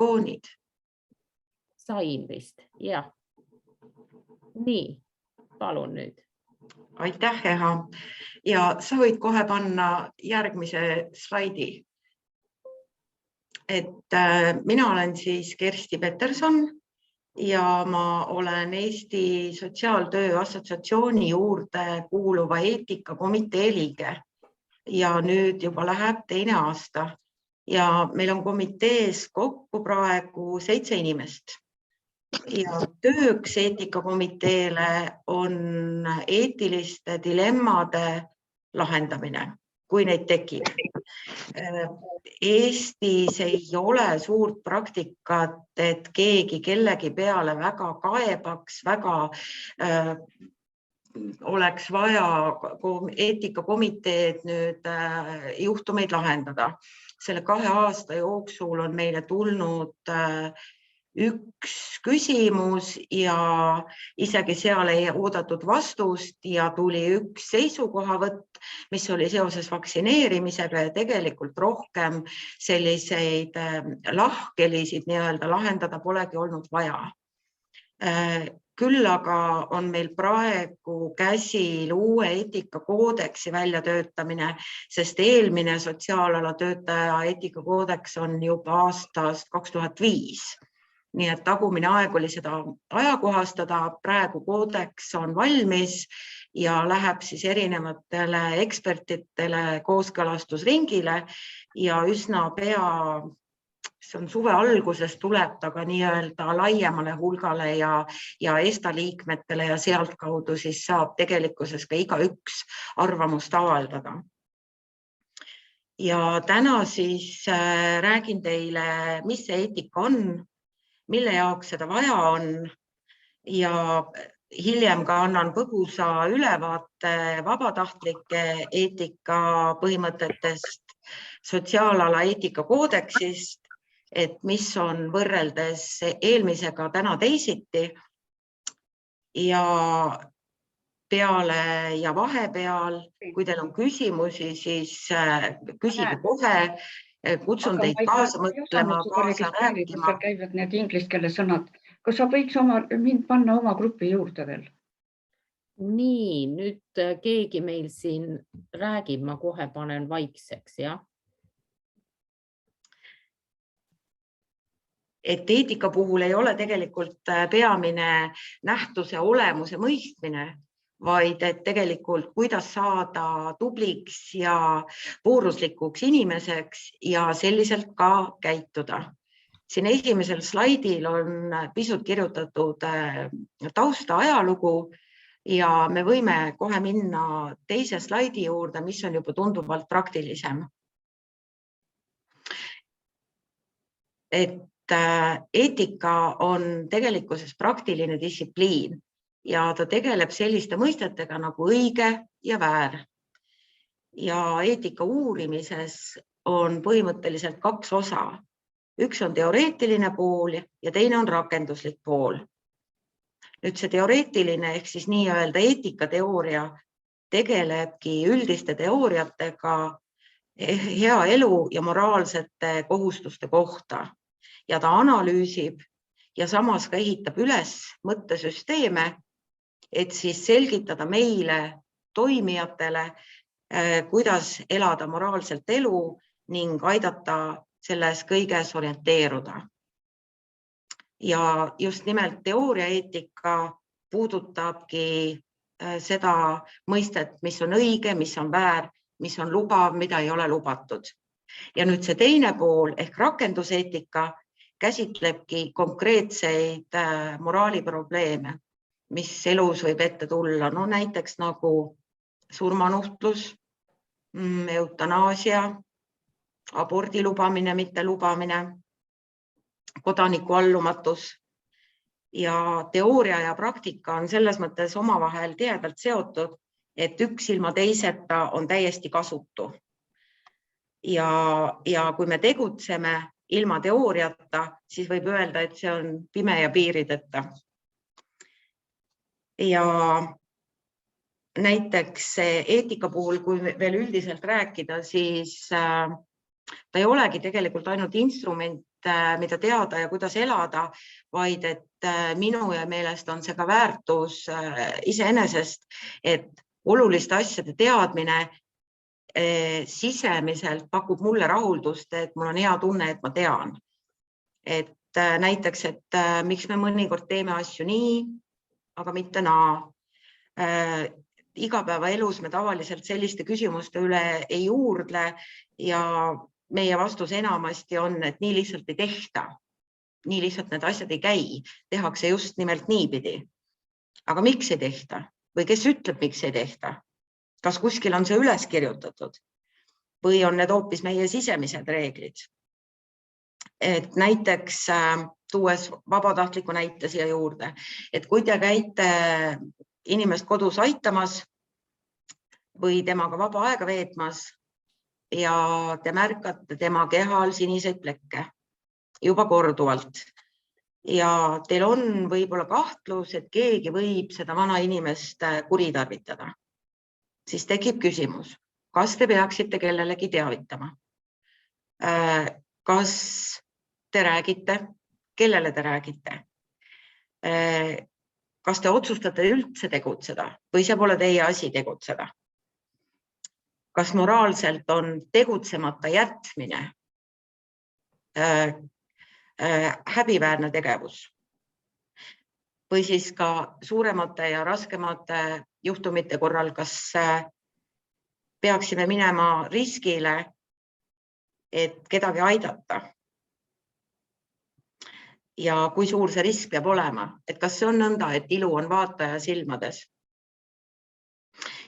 ikoonid. Sain vist, jah. Nii, palun nüüd. Aitäh, Eha. Ja sa võid kohe panna järgmise slaidi. Mina olen siis Kersti Peterson ja ma olen Eesti Sotsiaaltöö Assotsiatsiooni juurde kuuluva eetikakomitee liige. Ja nüüd juba läheb teine aasta. Ja meil on komitees kokku praegu 7 inimest. Ja tööks eetikakomiteele on eetiliste dilemmade lahendamine, kui neid tekib. Eestis ei ole suurt praktikat, et keegi kellegi peale väga kaebaks, väga oleks vaja eetikakomiteed nüüd juhtumeid lahendada. Selle 2 aasta jooksul on meile tulnud üks küsimus ja isegi seal ei oodatud vastust ja tuli üks seisukohavõtt, mis oli seoses vaktsineerimisega ja tegelikult rohkem selliseid lahkhelisid nii-öelda lahendada polegi olnud vaja. Küll aga on meil praegu käsil uue eetikakoodeksi väljatöötamine, sest eelmine sotsiaalala töötaja eetikakoodeks on juba aastast 2005. Nii et tagumine aeg oli seda ajakohastada, praegu koodeks on valmis ja läheb siis erinevatele ekspertidele kooskõlastusringile ja üsna pea, see on suve alguses, tuleb ta ka nii-öelda laiemale hulgale ja ESTA liikmetele ja sealt kaudu siis saab tegelikkuses ka igaüks arvamust avaldada. Ja täna siis räägin teile, mis see eetika on, mille jaoks seda vaja on ja hiljem ka annan põgusa ülevaate vabatahtlike eetika põhimõtetest, sotsiaalala eetikakoodeksist, et mis on võrreldes eelmisega täna teisiti ja peale ja vahepeal, kui teil on küsimusi, siis küsige kohe. Kutsun teid kaasa mõtlema, kaasa rääkima. Seal käivad need ingliskeele sõnad. Kas sa võiks mind panna oma grupi juurde veel? Nii, nüüd keegi meil siin räägib, ma kohe panen vaikseks, jah? Et eetika puhul ei ole tegelikult peamine nähtuse olemuse mõistmine, vaid et tegelikult kuidas saada tubliks ja vooruslikuks inimeseks ja selliselt ka käituda. Siin esimesel slaidil on pisut kirjutatud tausta ajalugu ja me võime kohe minna teise slaidi juurde, mis on juba tunduvalt praktilisem. Et eetika on tegelikkuses praktiline distsipliin ja ta tegeleb selliste mõistetega nagu õige ja väär. Ja eetika uurimises on põhimõtteliselt 2 osa. Üks on teoreetiline pool ja teine on rakenduslik pool. Nüüd see teoreetiline ehk siis nii-öelda eetikateooria tegelebki üldiste teooriatega hea elu ja moraalsete kohustuste kohta. Ja ta analüüsib ja samas ka ehitab üles mõttesüsteeme, et siis selgitada meile toimijatele, kuidas elada moraalselt elu ning aidata selles kõiges orienteeruda. Ja just nimelt teooriaeetika puudutabki seda mõistet, mis on õige, mis on väär, mis on lubav, mida ei ole lubatud. Ja nüüd see teine pool ehk rakenduseetika käsitlebki konkreetseid moraaliprobleeme, mis elus võib ette tulla. No näiteks nagu surmanuhtlus, eutanaasia, abordi lubamine, mitte lubamine, kodaniku allumatus. Ja teooria ja praktika on selles mõttes omavahel tihedalt seotud, et üks ilma teiseta on täiesti kasutu. Ja kui me tegutseme ilma teooriata, siis võib öelda, et see on pime ja piirideta. Ja näiteks eetika puhul, kui veel üldiselt rääkida, siis ta ei olegi tegelikult ainult instrument mida teada ja kuidas elada, vaid et minu ja meelest on see ka väärtus iseenesest, et oluliste asjade teadmine sisemiselt pakub mulle rahuldust, et mul on hea tunne, et ma tean. Et näiteks, et miks me mõnikord teeme asju nii, aga mitte naa. Igapäevaelus me tavaliselt selliste küsimuste üle ei juurdle ja meie vastus enamasti on, et nii lihtsalt ei tehta. Nii lihtsalt need asjad ei käi, tehakse just nimelt niipidi. Aga miks ei tehta? Või kes ütleb, miks ei tehta? Kas kuskil on see üles kirjutatud? Või on need hoopis meie sisemised reeglid? Et näiteks tuues vabatahtliku näite siia juurde, et kui te käite inimest kodus aitamas või temaga vaba aega veetmas ja te märkate tema kehal siniseid plekke juba korduvalt ja teil on võib-olla kahtlus, et keegi võib seda vana inimest kuritarvitada, siis tekib küsimus, kas te peaksite kellelegi teavitama? Kas te räägite? Kellele te räägite? Kas te otsustate üldse tegutseda või see pole teie asi tegutseda? Kas moraalselt on tegutsemata jätmine häbiväärne tegevus? Või siis ka suuremate ja raskemate juhtumite korral, kas peaksime minema riskile, et kedagi aidata? Ja kui suur see risk peab olema, et kas see on nõnda, et ilu on vaataja silmades?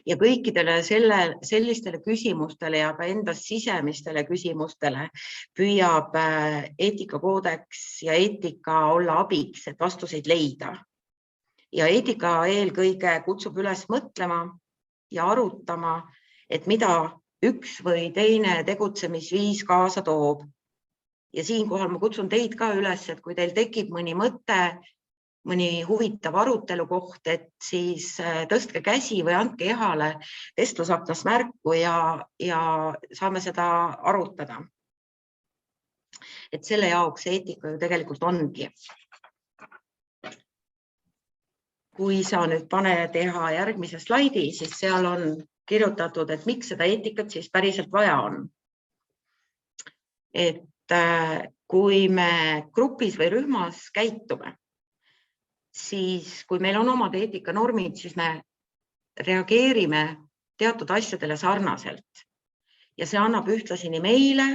Ja kõikidele sellistele küsimustele ja ka endast sisemistele küsimustele püüab eetikakoodeks ja eetika olla abiks, et vastuseid leida. Ja eetika eelkõige kutsub üles mõtlema ja arutama, et mida üks või teine tegutsemisviis kaasa toob. Ja siinkohal ma kutsun teid ka üles, et kui teil tekib mõni mõte, mõni huvitav arutelu koht, et siis tõstke käsi või andke ehale vestlusaknas märku ja saame seda arutada. Et selle jaoks eetika ju tegelikult ongi. Kui sa nüüd pane teha järgmise slaidi, siis seal on kirjutatud, et miks seda eetikat siis päriselt vaja on. Et kui me grupis või rühmas käitume, siis kui meil on omad eetikanormid, siis me reageerime teatud asjadele sarnaselt. Ja see annab ühtlasi nii meile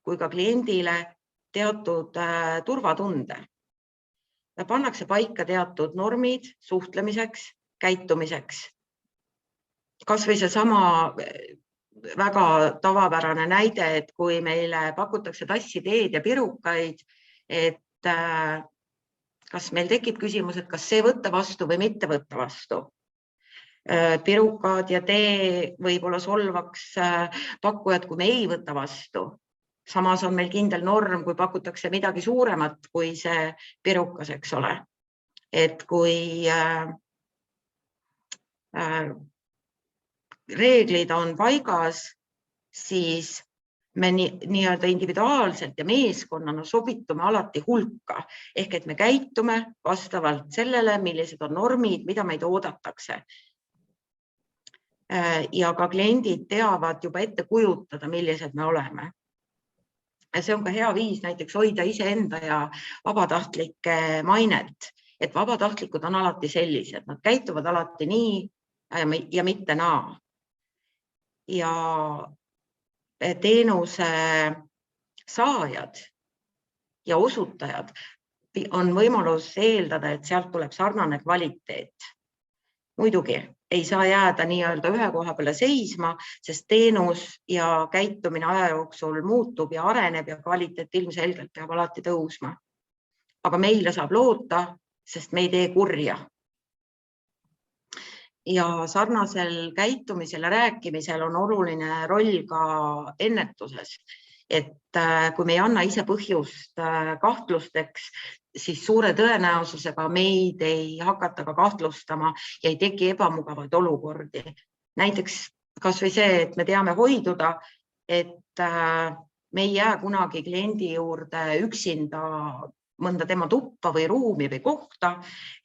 kui ka kliendile teatud turvatunde. Pannakse paika teatud normid suhtlemiseks, käitumiseks. Kas või see sama väga tavapärane näide, et kui meile pakutakse tassi teed ja pirukaid, et kas meil tekib küsimus, et kas see võtta vastu või mitte võtta vastu. Pirukad ja tee võib-olla solvaks pakkujad, kui me ei võta vastu. Samas on meil kindel norm, kui pakutakse midagi suuremat kui see pirukas, eks ole. Et kui reeglid on paigas, siis me nii-öelda individuaalselt ja meeskonnana sobitume alati hulka. Ehk et me käitume vastavalt sellele, millised on normid, mida meid oodatakse. Ja ka kliendid teavad juba ette kujutada, millised me oleme. See on ka hea viis näiteks hoida iseenda ja vabatahtlike mainet. Et vabatahtlikud on alati sellised, nad käituvad alati nii ja mitte naa. Ja teenuse saajad ja osutajad on võimalus eeldada, et sealt tuleb sarnane kvaliteet. Muidugi ei saa jääda nii-öelda ühe koha peale seisma, sest teenus ja käitumine aja jooksul muutub ja areneb ja kvaliteet ilmselgelt peab alati tõusma. Aga meile saab loota, sest me ei tee kurja. Ja sarnasel käitumisel ja rääkimisel on oluline roll ka ennetuses. Et kui me ei anna ise põhjust kahtlusteks, siis suure tõenäosusega meid ei hakata ka kahtlustama ja ei teki ebamugavaid olukordi. Näiteks kas või see, et me teame hoiduda, et me ei jää kunagi kliendi juurde üksinda mõnda tema tuppa või ruumi või kohta,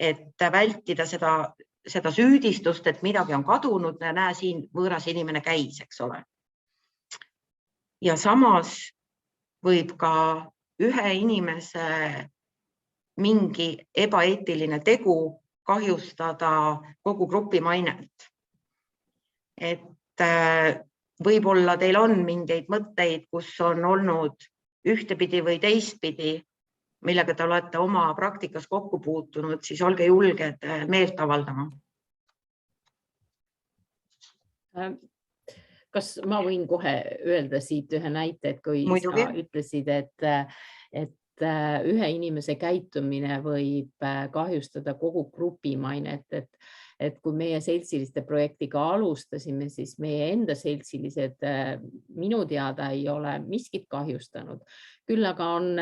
et vältida seda süüdistust, et midagi on kadunud, näe siin võõras inimene käis, eks ole. Ja samas võib ka ühe inimese mingi ebaeetiline tegu kahjustada kogu grupi mainet. Et võib-olla teil on mingeid mõtteid, kus on olnud ühtepidi või teistpidi, millega te olete oma praktikas kokku puutunud, siis olge julged meelt avaldama. Kas ma võin kohe öelda siit ühe näite, et kui Muidugi. sa ütlesid, et ühe inimese käitumine võib kahjustada kogu grupi mainet, et kui meie seltsiliste projektiga alustasime, siis meie enda seltsilised minu teada ei ole miskit kahjustanud. Küll aga on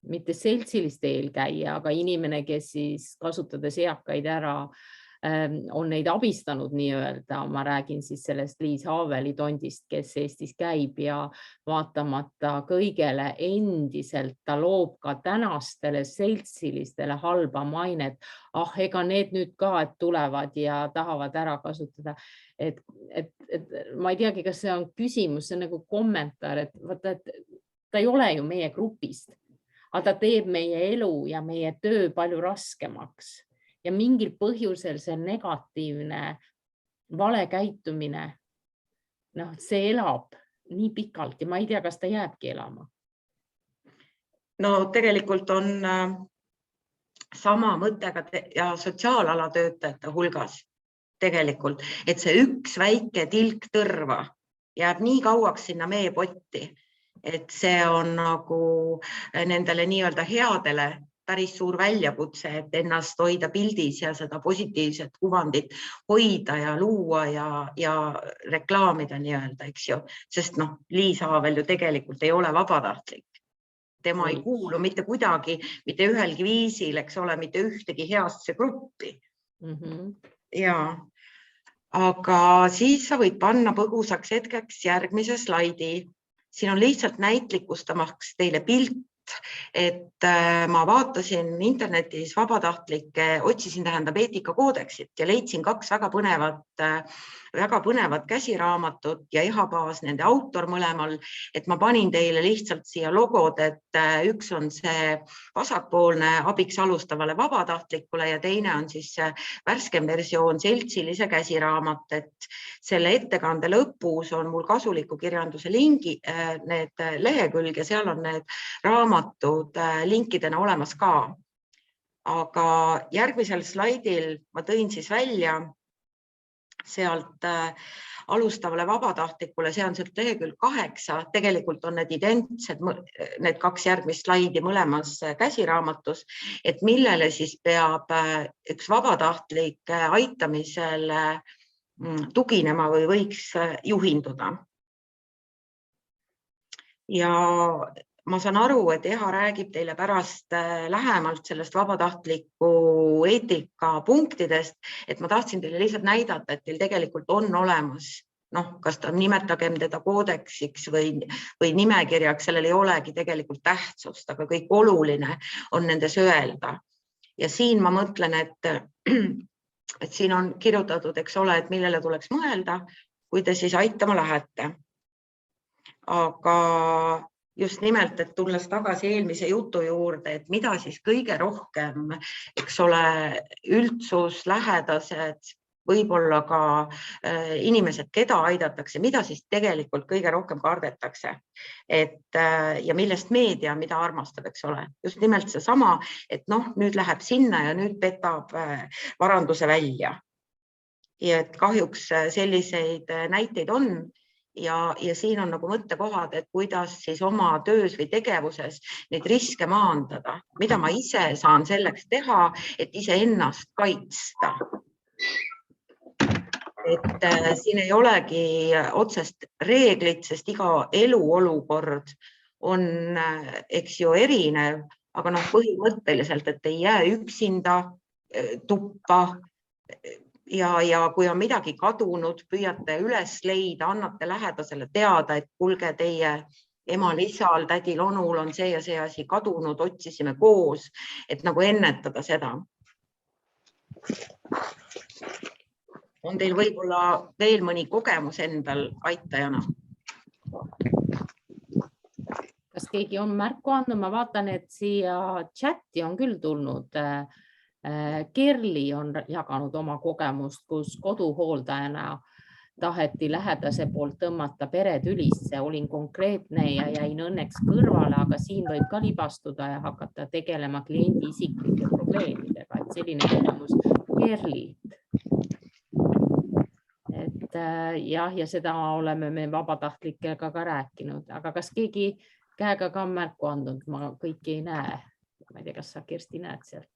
mitte seltsiliste eelkäija, aga inimene, kes siis kasutades eakaid ära, on neid abistanud nii-öelda. Ma räägin siis sellest Liis Haaveli tondist, kes Eestis käib ja vaatamata kõigele endiselt ta loob ka tänastele seltsilistele halba mainet. Ega need nüüd ka, et tulevad ja tahavad ära kasutada. Et ma ei teagi, kas see on küsimus, see on nagu kommentaar, et vaata, et ta ei ole ju meie grupist, aga ta teeb meie elu ja meie töö palju raskemaks. Ja mingil põhjusel see negatiivne valekäitumine, see elab nii pikalt ja ma ei tea, kas ta jääbki elama. No tegelikult on sama mõttega ja sotsiaalala töötajate hulgas tegelikult, et see üks väike tilk tõrva jääb nii kauaks sinna meepotti, et see on nagu nendele nii-öelda headele päris suur väljakutse, et ennast hoida pildis ja seda positiivset kuvandit hoida ja luua ja reklaamida nii-öelda, eks ju. Sest Liis Haavel ju tegelikult ei ole vabatahtlik. Tema ei kuulu mitte kuidagi, mitte ühelgi viisil, eks ole, mitte ühtegi heasse gruppi. Ja, aga siis sa võid panna põgusaks hetkeks järgmise slaidi. Siin on lihtsalt näitlikustamaks teile pilt, et ma vaatasin internetis vabatahtlikke, otsisin eetikakoodeksit ja leidsin 2 väga põnevat käsiraamatut ja ehabaas nende autor mõlemal, et ma panin teile lihtsalt siia logod, et üks on see vasakpoolne abiks alustavale vabatahtlikule ja teine on siis värskem versioon seltsilise käsiraamat, et selle ettekande lõpus on mul kasuliku kirjanduse lingi, need lehekülg ja seal on need raamatud linkidena olemas ka. Aga järgmisel slaidil ma tõin siis välja sealt alustavale vabatahtlikule, see on sealt lehekülg 8, tegelikult on need identsed, need 2 järgmist slaidi mõlemas käsiraamatus, et millele siis peab üks vabatahtlik aitamisel tuginema või võiks juhinduda. Ja ma saan aru, et EHA räägib teile pärast lähemalt sellest vabatahtliku eetika punktidest, et ma tahtsin teile lihtsalt näidata, et teil tegelikult on olemas, kas ta nimetagem teda koodeksiks või nimekirjaks, sellel ei olegi tegelikult tähtsust, aga kõik oluline on nendes öelda. Ja siin ma mõtlen, et siin on kirjutatud, eks ole, et millele tuleks mõelda, kui te siis aitama lähete. Aga just nimelt, et tulles tagasi eelmise jutu juurde, et mida siis kõige rohkem, eks ole, üldsus, lähedased, võib-olla ka inimesed, keda aidatakse, mida siis tegelikult kõige rohkem kardetakse. Ja millest meedia, mida armastab, eks ole. Just nimelt see sama, et nüüd läheb sinna ja nüüd petab varanduse välja. Ja et kahjuks selliseid näiteid on. Ja siin on nagu mõttekohad, et kuidas siis oma töös või tegevuses neid riske maandada, mida ma ise saan selleks teha, et ise ennast kaitsta. Et siin ei olegi otsest reeglit, sest iga eluolukord on, eks ju, erinev, aga põhimõtteliselt, et ei jää üksinda tuppa. Ja kui on midagi kadunud, püüate üles leida, annate lähedasele teada, et kuulge, teie emal, isal, tädil, onul on see ja see asi kadunud, otsisime koos, et nagu ennetada seda. On teil võib-olla veel mõni kogemus endal aitajana? Kas keegi on märku andnud? Ma vaatan, et siia chati on küll tulnud. Kerli on jaganud oma kogemust, kus koduhooldajana taheti lähedase poolt tõmmata peretülisse. Olin konkreetne ja jäin õnneks kõrvale, aga siin võib ka libastuda ja hakata tegelema kliendi isiklike probleemidega. Et selline kogemus Kerlilt. Jah, ja seda oleme me vabatahtlikega ka rääkinud, aga kas keegi käega ka märku andnud? Ma kõiki ei näe. Ma ei tea, kas sa, Kersti, näed sealt?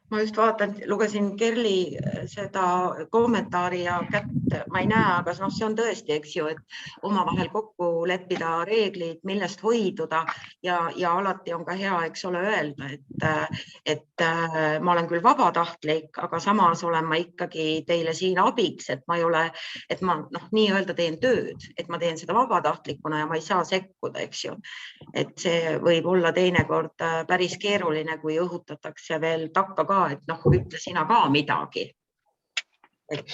Ma just vaatan, lugesin Kerli seda kommentaari ja kätt ma ei näe, aga see on tõesti, eks ju, et omavahel kokku leppida reeglid, millest hoiduda ja alati on ka hea, eks ole, öelda, et ma olen küll vabatahtlik, aga samas olen ma ikkagi teile siin abiks, et ma ei ole, et ma nii-öelda teen tööd, et ma teen seda vabatahtlikuna ja ma ei saa sekkuda, eks ju. Et see võib olla teinekord päris keeruline, kui õhutatakse veel takka ka, et ütle sina ka midagi. Et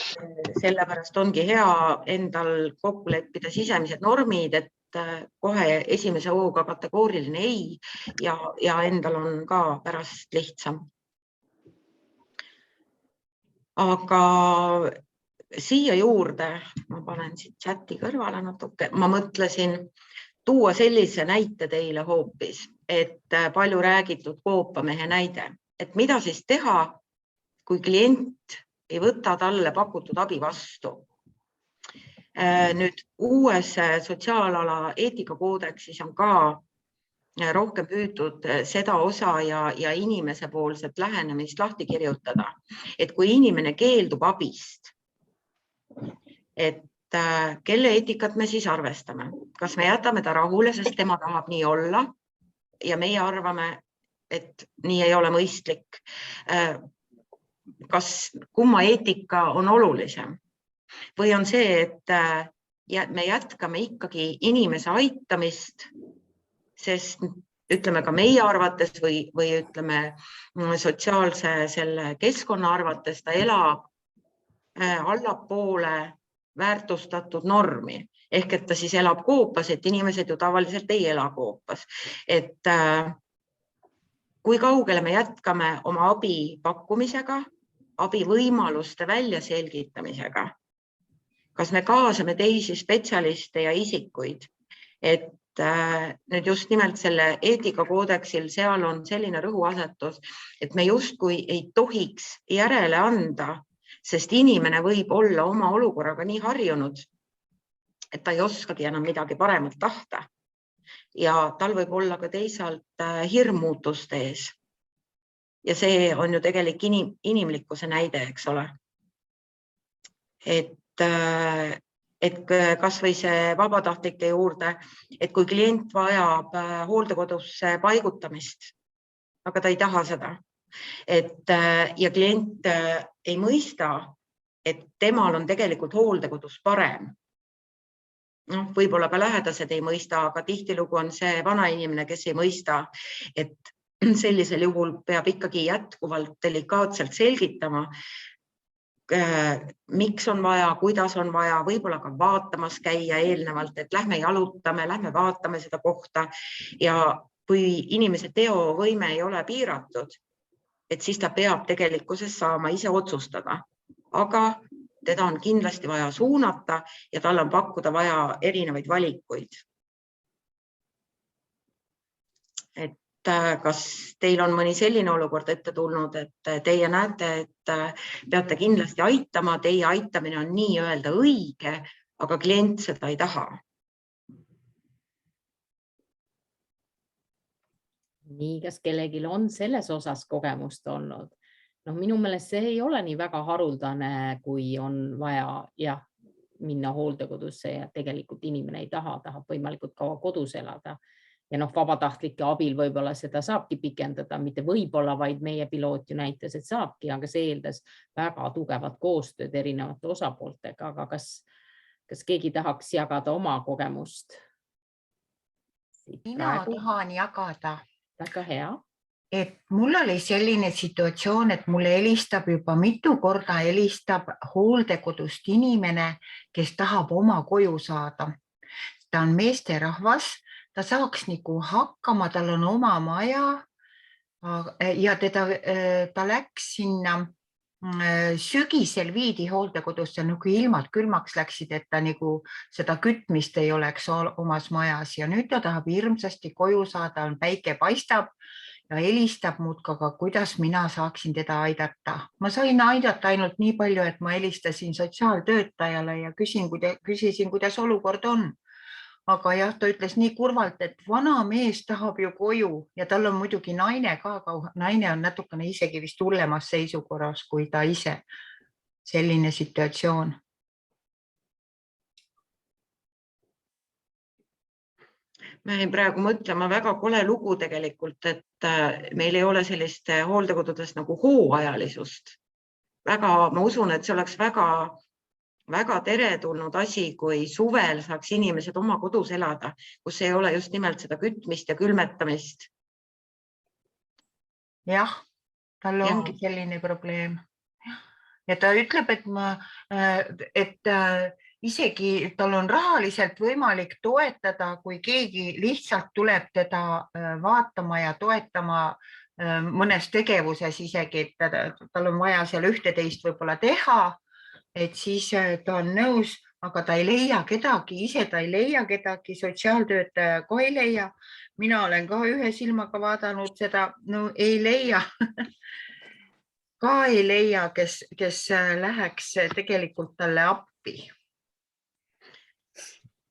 sellepärast ongi hea endal kokku leppida sisemised normid, et kohe esimese hooga kategooriline ei ja endal on ka pärast lihtsam. Aga siia juurde, ma panen siit chati kõrvale natuke, ma mõtlesin tuua sellise näite teile hoopis, et palju räägitud koopamehe näide. Et mida siis teha, kui klient ei võta talle pakutud abi vastu. Nüüd uues sotsiaalala eetikakoodeksis on ka rohkem püütud seda osa ja inimese poolset lähenemist lahti kirjutada. Et kui inimene keeldub abist, et kelle eetikat me siis arvestame? Kas me jätame ta rahule, sest tema tahab nii olla ja meie arvame, et nii ei ole mõistlik. Kas kumma eetika on olulisem? Või on see, et me jätkame ikkagi inimese aitamist, sest ütleme ka meie arvates või ütleme sotsiaalse selle keskkonna arvates ta elab allapoole väärtustatud normi. Ehk et ta siis elab koopas, et inimesed ju tavaliselt ei ela koopas. Et kui kaugele me jätkame oma abi pakkumisega, abi võimaluste väljaselgitamisega? Kas me kaasame teisi spetsialiste ja isikuid? Et nüüd just nimelt selle eetikakoodeksil seal on selline rõhuasetus, et me justkui ei tohiks järele anda, sest inimene võib olla oma olukorraga nii harjunud, et ta ei oskagi enam midagi paremat tahta. Ja tal võib olla ka teisalt hirmmuutuste ees. Ja see on ju tegelik inimlikkuse näide, eks ole. Et kas või see vabatahtlike juurde, et kui klient vajab hooldekodusse paigutamist, aga ta ei taha seda. Ja klient ei mõista, et temal on tegelikult hooldekodus parem. Võib-olla ka lähedased ei mõista, aga tihtilugu on see vana inimene, kes ei mõista, et sellisel juhul peab ikkagi jätkuvalt delikaatselt selgitama, miks on vaja, kuidas on vaja, võib-olla ka vaatamas käia eelnevalt, et lähme jalutame, lähme vaatame seda kohta ja kui inimese teovõime ei ole piiratud, et siis ta peab tegelikkuses saama ise otsustada, aga teda on kindlasti vaja suunata ja tal on pakkuda vaja erinevaid valikuid. Et kas teil on mõni selline olukord ette tulnud, et teie näete, et peate kindlasti aitama, teie aitamine on nii-öelda õige, aga klient seda ei taha? Nii, kas kellelgi on selles osas kogemust olnud? Minu meelest see ei ole nii väga haruldane, kui on vaja minna hooldekodusse ja tegelikult inimene ei taha, tahab võimalikult kaua kodus elada. Ja vabatahtlike abil võib-olla seda saabki pikendada, mitte võib-olla, vaid meie piloot ju näitas, et saabki, aga see eeldas väga tugevat koostööd erinevate osapooltega, aga kas keegi tahaks jagada oma kogemust? Mina tahan jagada, Väga hea. et mul oli selline situatsioon, et mulle helistab juba mitu korda hooldekodust inimene, kes tahab oma koju saada. Ta on meesterahvas, ta saaks nagu hakkama, tal on oma maja ja ta läks sinna sügisel viidi hooldekodusse, kui ilmad külmaks läksid, et ta nagu seda kütmist ei oleks omas majas ja nüüd ta tahab hirmsasti koju saada, päike paistab ja helistab muudkui, kuidas mina saaksin teda aidata. Ma sain aidata ainult nii palju, et ma helistasin sotsiaaltöötajale ja küsisin, kuidas olukord on. Aga jah, ta ütles nii kurvalt, et vana mees tahab ju koju ja tal on muidugi naine ka, naine on natukene isegi vist hullemas seisukorras kui ta ise. Selline situatsioon. Ma jäin praegu mõtlema, väga kole lugu tegelikult, et meil ei ole sellist hooldekodudes nagu hooajalisust. Ma usun, et see oleks väga teretulnud asi, kui suvel saaks inimesed oma kodus elada, kus ei ole just nimelt seda kütmist ja külmetamist. Jah, tal ongi selline probleem. Ja ta ütleb, et isegi tal on rahaliselt võimalik toetada, kui keegi lihtsalt tuleb teda vaatama ja toetama mõnes tegevuses isegi, et tal on vaja seal ühte-teist võib-olla teha, et siis ta on nõus, aga ta ei leia kedagi, ise ta ei leia kedagi, sotsiaaltöötaja ka ei leia. Mina olen ka ühe silmaga vaadanud seda, no ei leia. Ka ei leia, kes läheks tegelikult talle appi.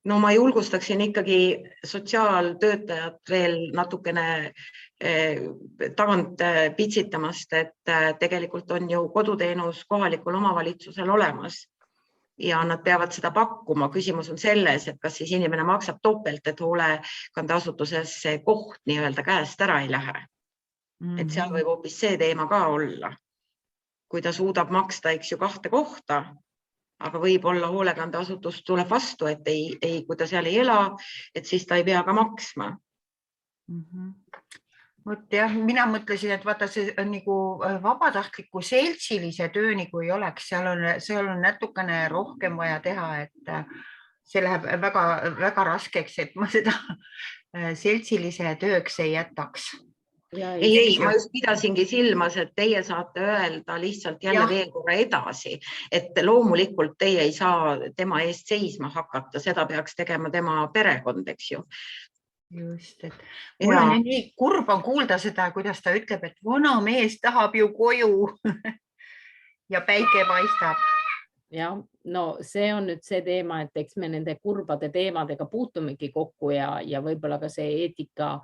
No ma julgustaksin ikkagi sotsiaaltöötajat veel natukene tagant pitsitamast, et tegelikult on ju koduteenus kohalikul omavalitsusel olemas ja nad peavad seda pakkuma. Küsimus on selles, et kas siis inimene maksab topelt, et hoolekandeasutuses see koht nii-öelda käest ära ei lähe. Et seal võib hoopis see teema ka olla. Kui ta suudab maksta ju 2 kohta, aga võib-olla hoolekandeasutus tuleb vastu, et kui ta seal ei ela, et siis ta ei pea ka maksma. Mina mõtlesin, et vaata, see on nagu vabatahtliku seltsilise töö nagu ei oleks, seal on natukene rohkem vaja teha, et see läheb väga raskeks, et ma seda seltsilise tööks ei jätaks. Ei, ma just pidasingi silmas, et teie saate öelda lihtsalt jälle veel korra edasi, et loomulikult teie ei saa tema eest seisma hakata, seda peaks tegema tema perekond, eks ju. Just, et mul on nii kurb on kuulda seda, kuidas ta ütleb, et vana mees tahab ju koju ja päike paistab. Ja, no see on nüüd see teema, et eks me nende kurbade teemadega puutumegi kokku ja võib-olla ka see eetika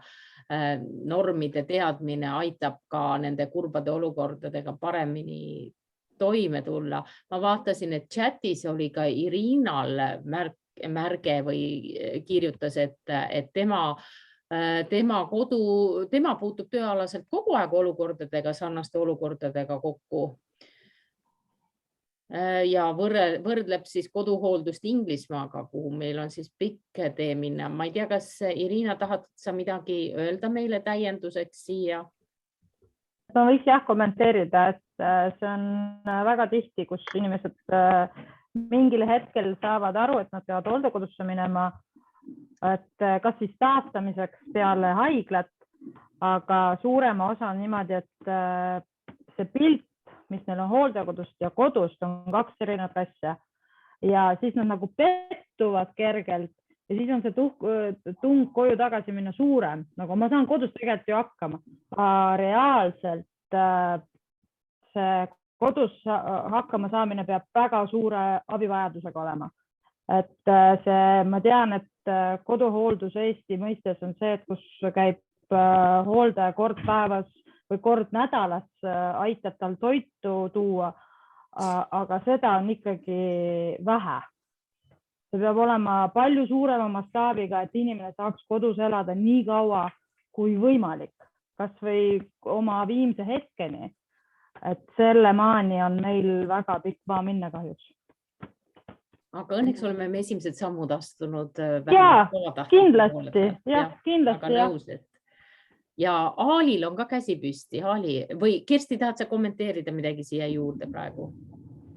normide teadmine aitab ka nende kurbade olukordadega paremini toime tulla. Ma vaatasin, et chatis oli ka Irinal märge või kirjutas, et tema puutub tööalaselt kogu aeg olukordadega, sarnaste olukordadega kokku. Ja võrdleb siis koduhooldust Inglismaaga, kuhu meil on siis pikk tee minna. Ma ei tea, kas Irina tahad sa midagi öelda meile täienduseks siia? Ma võiks kommenteerida, et see on väga tihti, kus inimesed mingil hetkel saavad aru, et nad peavad hooldekodusse minema, et kas siis taastamiseks peale haiglat, aga suurema osa on niimoodi, et see pilt, mis neil on hooldekodust ja kodust, on 2 erinevat asja. Ja siis nad nagu pettuvad kergelt ja siis on see tung koju tagasi minna suurem. Nagu ma saan kodus tegelikult ju hakkama. Reaalselt see kodus hakkama saamine peab väga suure abivajadusega olema. Et ma tean, et koduhooldus Eesti mõistes on see, et kus käib hooldaja kord päevas või kord nädalas aitab tal toitu tuua, aga seda on ikkagi vähe. See peab olema palju suurema mastaabiga, et inimene saaks kodus elada nii kaua kui võimalik, kas või oma viimse hetkeni. Et selle maani on meil väga pikk maa minna kahjuks. aga õnneks oleme me esimesed sammud astunud. Kindlasti, jah. Kindlasti, jah. Nõus, ja Aalil on ka käsi püsti. Aali või Kersti, tahad sa kommenteerida midagi siia juurde praegu?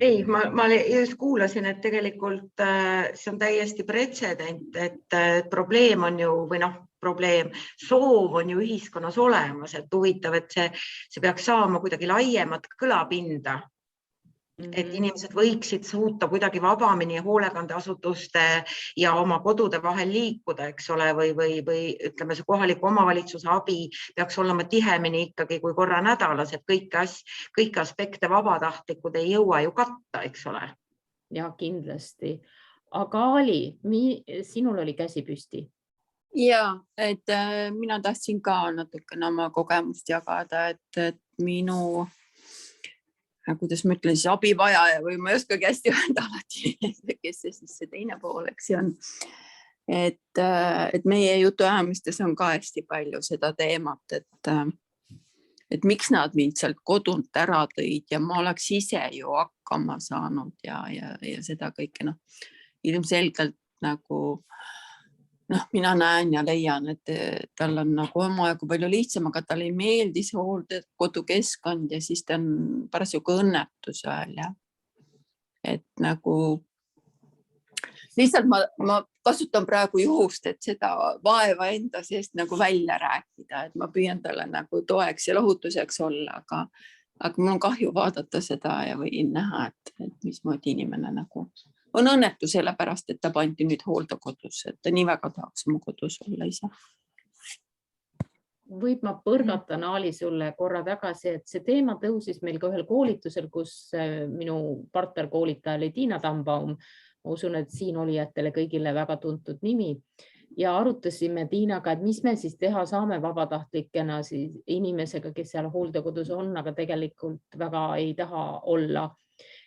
Ei, ma just kuulasin, et tegelikult see on täiesti pretsedent, et probleem on ju, või soov on ju ühiskonnas olemas, et huvitav, et see peaks saama kuidagi laiemat kõlapinda, et inimesed võiksid suuta kuidagi vabamini hoolekandeasutuste ja oma kodude vahel liikuda, eks ole, või ütleme, see kohaliku omavalitsuse abi peaks olema tihemini ikkagi kui korra nädalas, et kõiki aspekte vabatahtlikud ei jõua ju katta, eks ole. Ja kindlasti. Aga Ali, sinul oli käsi püsti. Ja, et mina tahtsin ka natukene oma kogemust jagada, et minu kuidas ma ütlen, siis abivajaja või ma ei oskagi hästi öelda alati, kes see siis see teine pool, eks see on. Et meie jutuajamistes on ka hästi palju seda teemat, et miks nad mind sealt kodunt ära tõid ja ma oleks ise ju hakkama saanud ja seda kõike, ilmselgelt nagu mina näen ja leian, et tal on nagu omajagu palju lihtsam, aga tal ei meeldi see hooldekodukeskkond ja siis ta on parasjagu õnnetus ajal. Et nagu lihtsalt ma kasutan praegu juhust, et seda vaeva enda seest nagu välja rääkida, et ma püüan talle nagu toeks ja lohutuseks olla, aga mul on kahju vaadata seda ja võin näha, et mismoodi inimene nagu on õnnetu sellepärast, et ta pandi nüüd hooldekodus, et ta nii väga tahaks oma kodus olla ise. Võib ma põrgatan, Aali, sulle korra tagasi, et see teema tõusis meil ka ühel koolitusel, kus minu partnerkoolitaja oli Tiina Tambaum. Ma usun, et siin olijatele kõigile väga tuntud nimi. Ja arutasime Tiinaga, et mis me siis teha saame vabatahtlikena siis inimesega, kes seal hooldekodus on, aga tegelikult väga ei taha olla.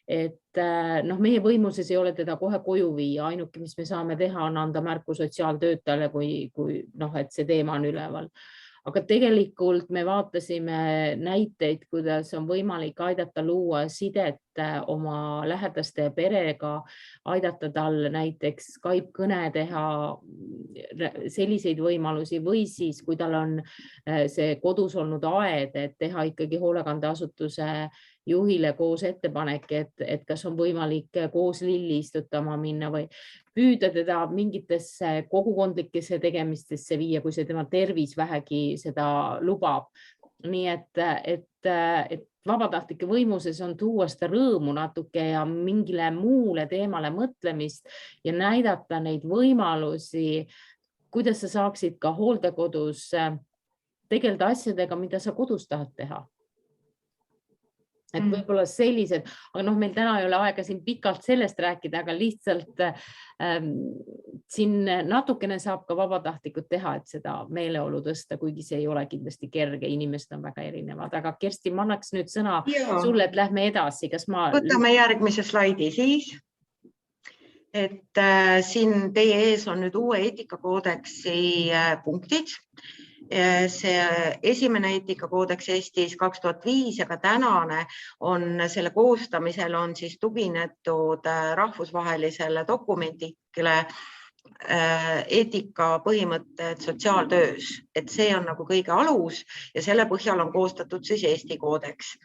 Et meie võimuses ei ole teda kohe koju viia, ainuke, mis me saame teha, on anda märku sotsiaaltöötajale, kui et see teema on üleval. Aga tegelikult me vaatasime näiteid, kuidas on võimalik aidata luua sidet oma lähedaste ja perega, aidata tal näiteks Skype-kõne teha, selliseid võimalusi või siis, kui tal on see kodus olnud aed, et teha ikkagi hoolekandeasutuse juhile koos ettepanek, et kas on võimalik koos lilli istutama minna või püüda teda mingitesse kogukondlikesse tegemistesse viia, kui see tema tervis vähegi seda lubab. Nii et vabatahtlike võimuses on tuua seda rõõmu natuke ja mingile muule teemale mõtlemist ja näidata neid võimalusi, kuidas sa saaksid ka hooldekodus tegeleda asjadega, mida sa kodus tahad teha. Et võib-olla sellised, aga meil täna ei ole aega siin pikalt sellest rääkida, aga lihtsalt siin natukene saab ka vabatahtlikud teha, et seda meeleolu tõsta, kuigi see ei ole kindlasti kerge, inimesed on väga erinevad. Aga Kersti, ma annaks nüüd sõna sulle, et lähme edasi. Võtame järgmise slaidi siis. Et siin teie ees on nüüd uue eetikakoodeksi punktid. See esimene eetikakoodeks Eestis 2005 ja ka tänane on selle koostamisel on siis tuginetud rahvusvahelisele dokumendile eetikapõhimõtted sotsiaaltöös, et see on nagu kõige alus ja selle põhjal on koostatud siis Eesti koodeks.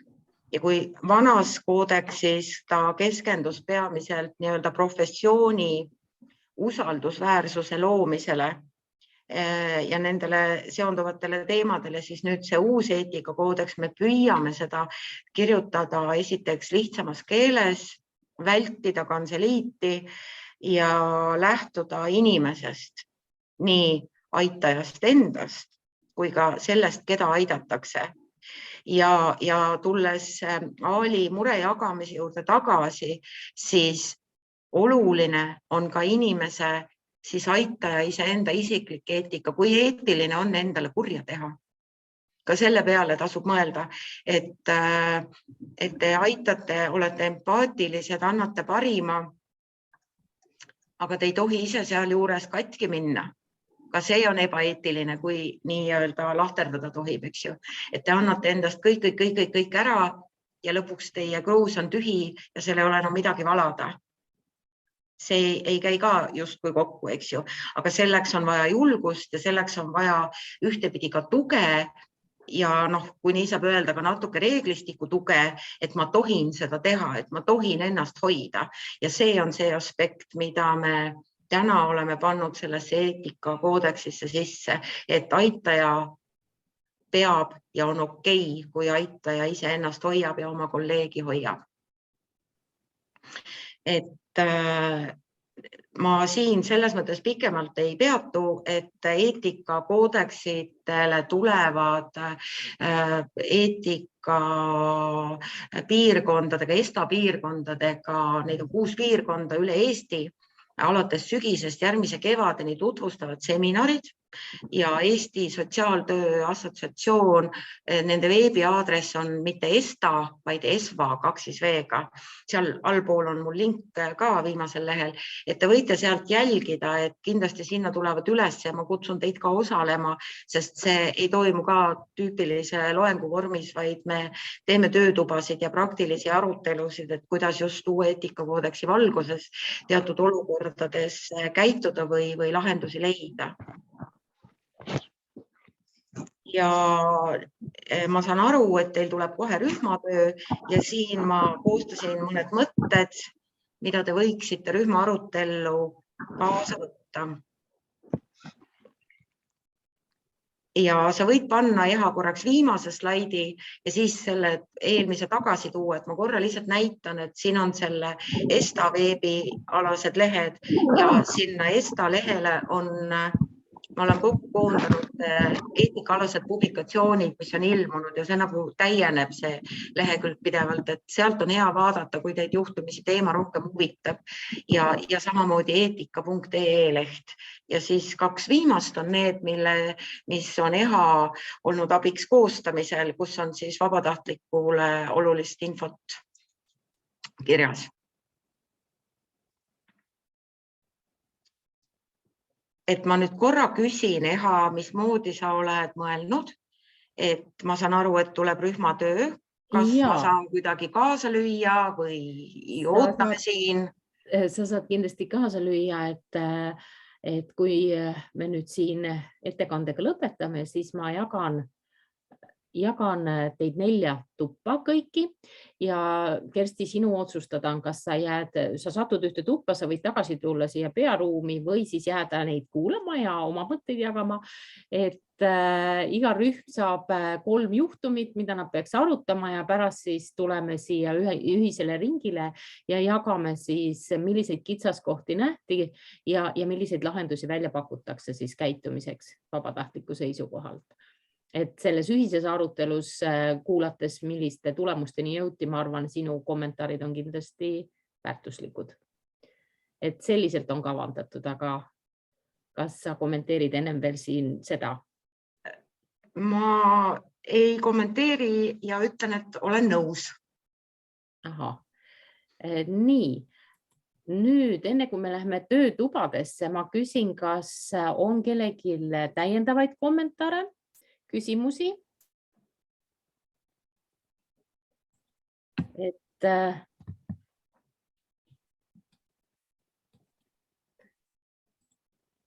Ja kui vanas koodeksis ta keskendus peamiselt nii-öelda professiooni usaldusväärsuse loomisele ja nendele seonduvatele teemadele, siis nüüd see uus eetikakoodeks, me püüame seda kirjutada esiteks lihtsamas keeles, vältida kantseliiti ja lähtuda inimesest, nii aitajast endast kui ka sellest, keda aidatakse. Ja tulles Aali mure jagamise juurde tagasi, siis oluline on ka inimese siis aitaja iseenda isiklik eetika, kui eetiline on endale kurja teha. Ka selle peale tasub mõelda, et te aitate, olete empaatilised, annate parima, aga te ei tohi ise seal juures katki minna. Ka see on ebaeetiline, kui nii-öelda lahterdada tohib, eks ju. Et te annate endast kõik ära ja lõpuks teie kruus on tühi ja seal ei ole enam midagi valada. see ei käi ka justkui kokku, eks ju, aga selleks on vaja julgust ja selleks on vaja ühtepidi ka tuge ja kui nii saab öelda, ka natuke reeglistiku tuge, et ma tohin seda teha, et ma tohin ennast hoida ja see on see aspekt, mida me täna oleme pannud sellesse eetikakoodeksisse sisse, et aitaja peab ja on okei, kui aitaja ise ennast hoiab ja oma kolleegi hoiab. Et ma siin selles mõttes pikemalt ei peatu, et eetikakoodeksitele tulevad eetika piirkondadega, ESTA piirkondadega, neid on 6 piirkonda üle Eesti, alates sügisest järgmise kevadeni tutvustavad seminarid ja Eesti Sotsiaaltöö Assotsiatsioon, nende veebiaadress on mitte ESTA, vaid ESVA 2 V-ga. Seal allpool on mul link ka viimasel lehel, et te võite sealt jälgida, et kindlasti sinna tulevad üles ja ma kutsun teid ka osalema, sest see ei toimu ka tüüpilise loengu vormis, vaid me teeme töötubasid ja praktilisi arutelusid, et kuidas just uue eetikakoodeksi valguses teatud olukordades käituda või lahendusi leida. Ja ma saan aru, et teil tuleb kohe rühmatöö ja siin ma koostasin mõned mõtted, mida te võiksite rühma arutellu kaasa võtta. Ja sa võid panna korraks viimase slaidi ja siis selle eelmise tagasi tuua, et ma korra lihtsalt näitan, et siin on selle ESTA veebialased lehed ja sinna ESTA lehele ma olen kokku koondanud eetikaalased publikatsioonid, mis on ilmunud ja see nagu täieneb see lehekülg pidevalt, et sealt on hea vaadata, kui teid juhtumisi teema rohkem huvitab ja samamoodi eetika.ee leht. Ja siis 2 viimast on need, mis on EHA olnud abiks koostamisel, kus on siis vabatahtlikule olulist infot kirjas. Et ma nüüd korra küsin, EHA, mismoodi sa oled mõelnud, et ma saan aru, et tuleb rühmatöö, kas ma saan kuidagi kaasa lüüa või ootame siin? Sa saad kindlasti kaasa lüüa, et kui me nüüd siin ettekandega lõpetame, siis ma jagan teid 4 tuppa kõiki ja Kersti, sinu otsustada on, kas sa satud ühte tuppa, sa võid tagasi tulla siia pearuumi või siis jääda neid kuulama ja oma mõtteid jagama, et iga rühm saab 3 juhtumit, mida nad peaks arutama ja pärast siis tuleme siia ühisele ringile ja jagame siis, milliseid kitsaskohti nähti ja milliseid lahendusi välja pakutakse siis käitumiseks vabatahtliku seisukohalt. Et selles ühises arutelus kuulates, milliste tulemusteni jõuti, ma arvan, sinu kommentaarid on kindlasti väärtuslikud. Et selliselt on kavandatud, aga kas sa kommenteerid ennem veel siin seda? Ma ei kommenteeri ja ütlen, et olen nõus. Aha. Nii, nüüd enne kui me läheme töötubadesse, ma küsin, kas on kellelgi täiendavaid kommentaare? Küsimusi, et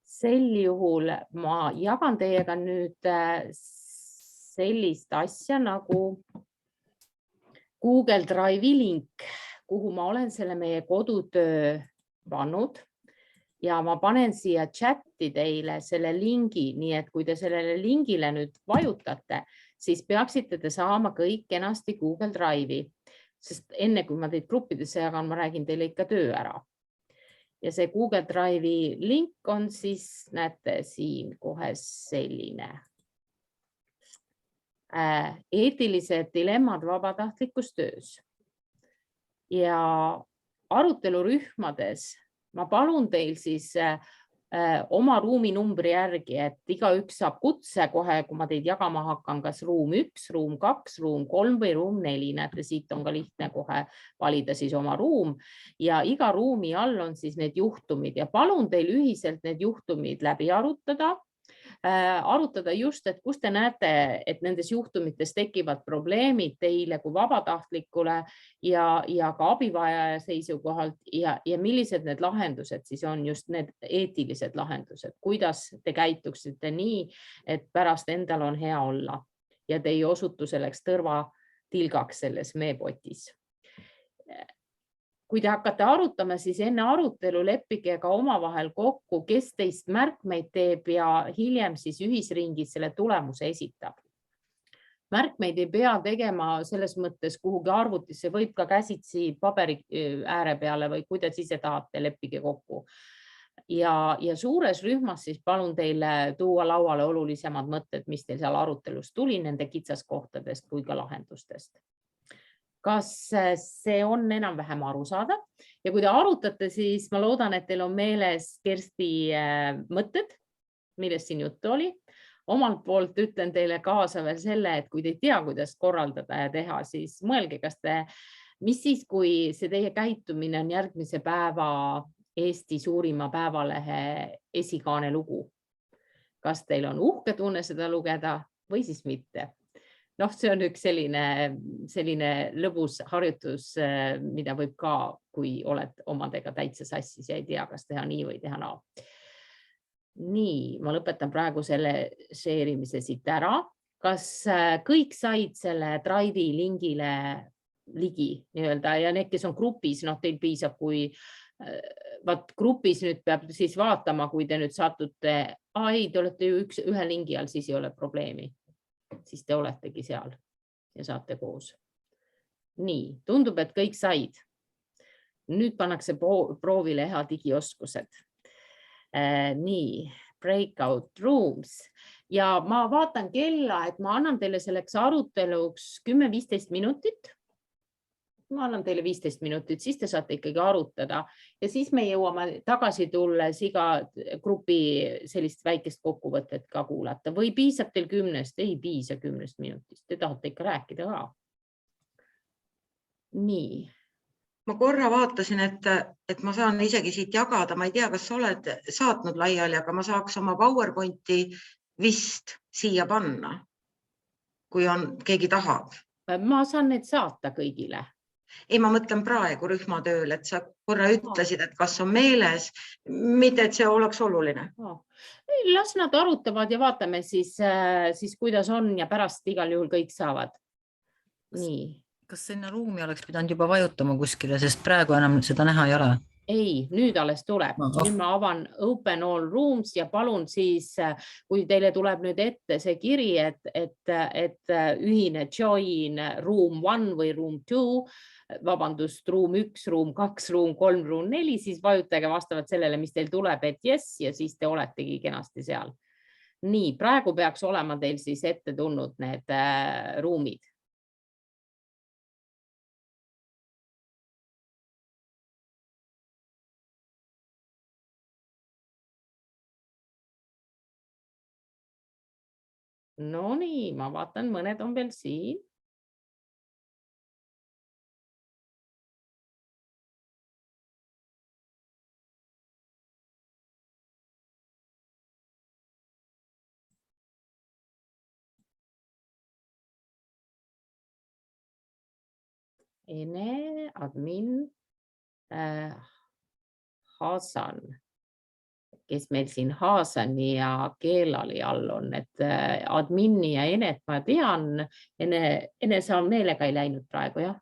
sel juhul ma jagan teiega nüüd sellist asja nagu Google Drive'i link, kuhu ma olen selle meie kodutöö pannud. Ja ma panen siia chatti teile selle lingi, nii et kui te sellele lingile nüüd vajutate, siis peaksite te saama kõik kenasti Google Drive'i, sest enne kui ma teid gruppidesse jagan, ma räägin teile ikka töö ära. Ja see Google Drive'i link on siis, näete siin kohe selline. Eetilised dilemmad vabatahtlikus töös. Ja arutelurühmades ma palun teil siis oma ruuminumbri järgi, et igaüks saab kutse kohe, kui ma teid jagama hakkan, kas ruum 1, ruum 2, ruum 3 või ruum 4. Näete, siit on ka lihtne kohe valida siis oma ruum ja iga ruumi all on siis need juhtumid ja palun teil ühiselt need juhtumid läbi arutada. arutada just, et kus te näete, et nendes juhtumites tekivad probleemid teile kui vabatahtlikule ja ka abivajaja seisukohalt ja millised need lahendused siis on, just need eetilised lahendused, kuidas te käituksite nii, et pärast endal on hea olla ja te ei osutu selleks tõrvatilgaks selles meepotis. Kui te hakkate arutama, siis enne arutelu leppige ka omavahel kokku, kes teist märkmeid teeb ja hiljem siis ühisringis selle tulemuse esitab. Märkmeid ei pea tegema selles mõttes kuhugi arvutisse, võib ka käsitsi paberi ääre peale või kuidas ise tahate, leppige kokku. Ja suures rühmas siis palun teile tuua lauale olulisemad mõtted, mis teil seal arutelus tuli nende kitsaskohtadest kui ka lahendustest. Kas see on enam-vähem arusaadav ja kui te arutate, siis ma loodan, et teil on meeles Kersti mõtted, millest siin juttu oli. Omalt poolt ütlen teile kaasa veel selle, et kui te ei tea, kuidas korraldada ja teha, siis mõelge, mis siis, kui see teie käitumine on järgmise päeva Eesti suurima päevalehe esikaane lugu. Kas teil on uhke tunne seda lugeda või siis mitte? See on üks selline lõbus harjutus, mida võib ka, kui oled omadega täitsa sassis ja ei tea, kas teha nii või teha naa. Nii, ma lõpetan praegu selle share'imise siit ära. Kas kõik said selle Drive'i lingile ligi nii-öelda ja need, kes on grupis, teil piisab, kui grupis nüüd peab siis vaatama, kui te nüüd satute, te olete ju ühe lingi all, siis ei ole probleemi. Siis te oletegi seal ja saate koos. Nii, tundub, et kõik said. Nüüd pannakse proovile hea digioskused. Nii, breakout rooms. Ja ma vaatan kella, et ma annan teile selleks aruteluks 10-15 minutit. Ma annan teile 15 minutit, siis te saate ikkagi arutada ja siis me jõuame tagasi tulles iga grupi sellist väikest kokkuvõtet ka kuulata või piisab teil 10, ei piisa 10 minutist, te tahate ikka rääkida ka. Nii. Ma korra vaatasin, et ma saan isegi siit jagada, ma ei tea, kas sa oled saatnud laiali, aga ma saaks oma PowerPointi vist siia panna, kui keegi tahab. Ma saan need saata kõigile. Ei, ma mõtlen praegu rühmatööl, et sa korra ütlesid, et kas on meeles, mitte et see oleks oluline. Las nad arutavad ja vaatame siis kuidas on ja pärast igal juhul kõik saavad. Nii. Kas sinna ruumi oleks pidanud juba vajutama kuskile, sest praegu enam seda näha ei ole? Ei, nüüd alles tuleb. Nüüd ma avan Open All Rooms ja palun siis, kui teile tuleb nüüd ette see kiri, et ühine join room 1 või room 2, vabandust, room 1, room 2, room 3, room 4, siis vajutage vastavalt sellele, mis teil tuleb, et yes, ja siis te oletegi kenasti seal. Nii, praegu peaks olema teil siis ette tulnud need ruumid. No nii, ma vaatan, mõned on veel siin. Ene, admin, Hasan, kes meil siin Haasani ja Keelali all on, et admini ja Enet ma tean, Ene sa meelega ei läinud praegu, jah?